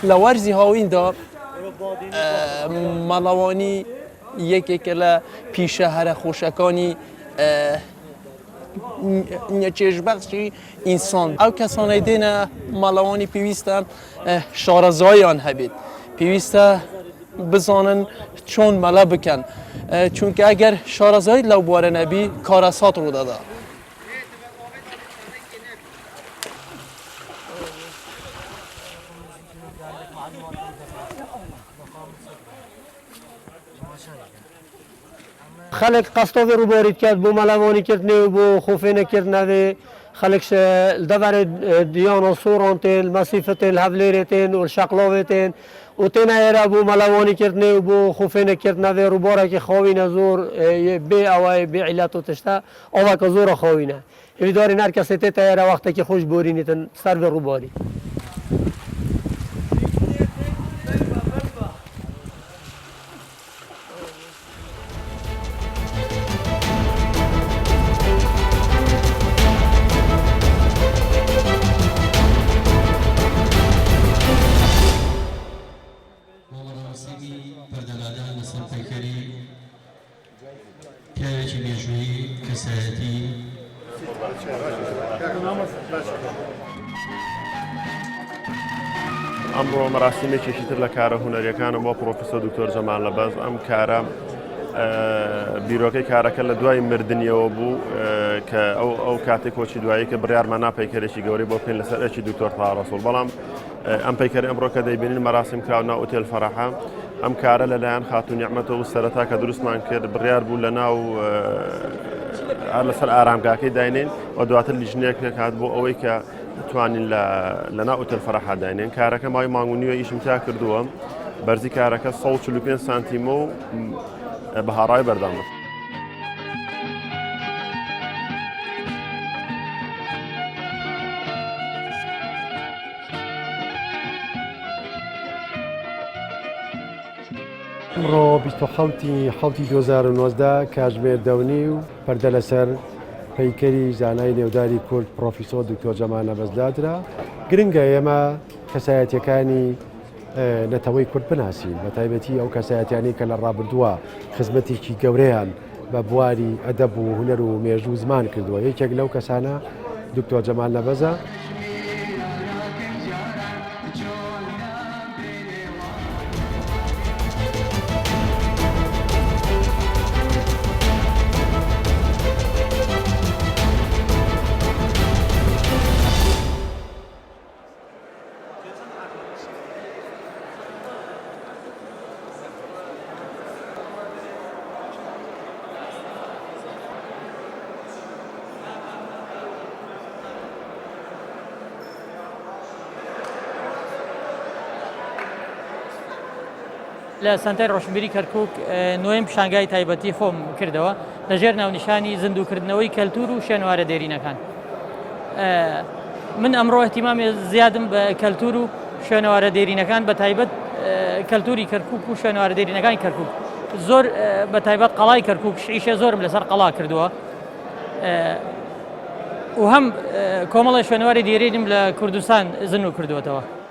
لورزی هاوین دا مالوانی یکی کلا پیشه هر خوشکانی نچشبخشی انسان او کسانی دینه مالوانی پیوستن شارزایان هبید پیوسته بزانن چون ملا بکن چون که اگر شارزایی لو باره نبی کارسات رو داده خلق قصد رو بارید کرد بو ملوانی کرد نه بو خوفه نکرد نه خلقش دور دیاناسوران تل مسیفت الحبلیرتن و شقلاوتن و تنه ایره بو ملوانی کرد نه بو خوفه نکرد نه رو باره که خواهی نزور بی اوای بی علت و تشته اوه که زور خواهی نه هیداری نر کسی تیتا ایره وقتی که خوش بورینیتن سر به رو باری ئەمڕۆ مەراسیمێکێکی تر لە کارە هونەریەکانم بۆ پرۆفیسۆر دکتۆر جەمال لەبەز ئەم کارە بیرۆکەی کارەکە لە دوای مردنیەوە بوو کە ئەو کاتێک کۆچی دوایی کە بڕیارمان ناپەیکەرێکی گەورەی بۆ پێین لەسەر ئەرکی دکتۆر تاڕەسوڵ بەڵام ئەم پەیکەری ئەمڕۆ کە دەیبینین مەراسیم کراونا ئوتێل فەرەحە ئەم کارە لەلایەن خاتون نیعمەتەوە سەرەتا کە دروستمان کرد بڕیار بوو لە ناو لەسەر ئارامگاکەی داینین و دواتر لیژنەیەک هات بۆ ئەوەی کە توانین لە ناو ئوتێل فەرەحە داینین کارەکە ماوەی مانگ و نیوە ئیشم تا کردووە بەرزی کارەکە 145 سانتیمە و بە هاڕای بەردەمە ئەمڕۆ 27 2019 کاتژمێر دەونی و پەردە لەسەر پەیکەری زانای نێوداری کورد پرۆفیسۆر دکتۆر جەمال نەبەزدادرا گرنگە ئێمە کەسایەتیەکانی نەتەوەی کورد بناسین بە تایبەتی ئەو کەسایەتیانی کە لە ڕابردووە خزمەتێکی گەورەیان بە بواری ئەدەب و هونەر و مێژوو زمان کردووە یەکێک لەو کەسانە دکتۆر جەمال نەبەزە لە سنتەر ڕۆشنبیری کەرکووک نوێم پیشانگای تایبەتی خۆم کردەوە لەژێر ناونیشانی زیندووکردنەوەی کەلتور و شوێنوارە دێرینەکان من ئەمڕۆ احتیمامی زیادم بە کەلتور و شوێنەوارە دێرینەکان بە تایبەت کەلتوری کەرکووک و شوێنوارە دێرینەکانی کەرکووک زۆر بە تایبەت قەڵای کەرکووک شیشە زۆرم لەسەر قەڵا کردووە و هەم کۆمەڵی شوێنواری دێرینم لە کوردستان زن و کردووەتەوە